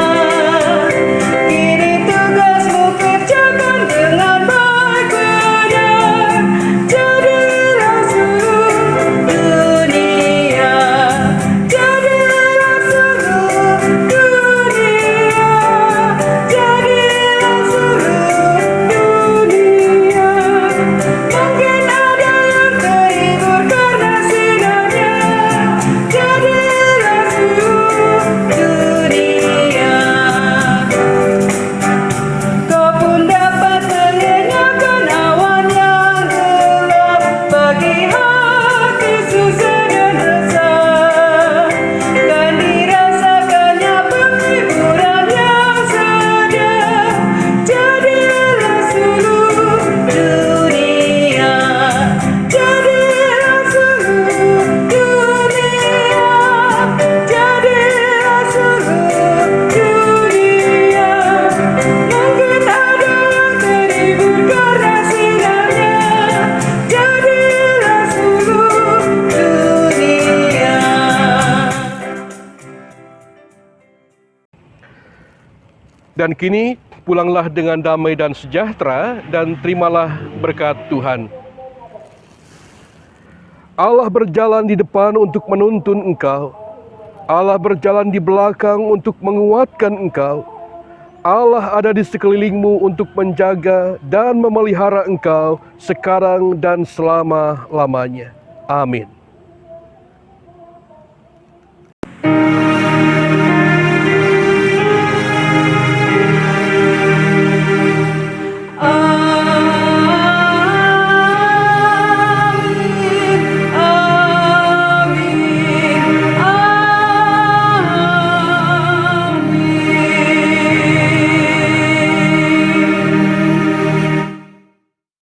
Kini tugasmu kerjakan dengan baik benar, jadilah seluruh dunia, jadilah seluruh dunia, jadilah seluruh dunia. Mungkin ada yang terhibur karena sinarnya, jadilah seluruh dunia. Kau pun dapat mengenyangkan awan yang gelap bagi hati susah dan resah, dan dirasakannya penghiburan yang segar, jadilah seluruh dunia, jadilah seluruh dunia, jadilah seluruh dunia. Mungkin ada yang terhibur karena sinarnya, jadilah seluruh dunia. Dan kini pulanglah dengan damai dan sejahtera dan terimalah berkat Tuhan. Allah berjalan di depan untuk menuntun engkau. Allah berjalan di belakang untuk menguatkan engkau. Allah ada di sekelilingmu untuk menjaga dan memelihara engkau sekarang dan selama-lamanya. Amin.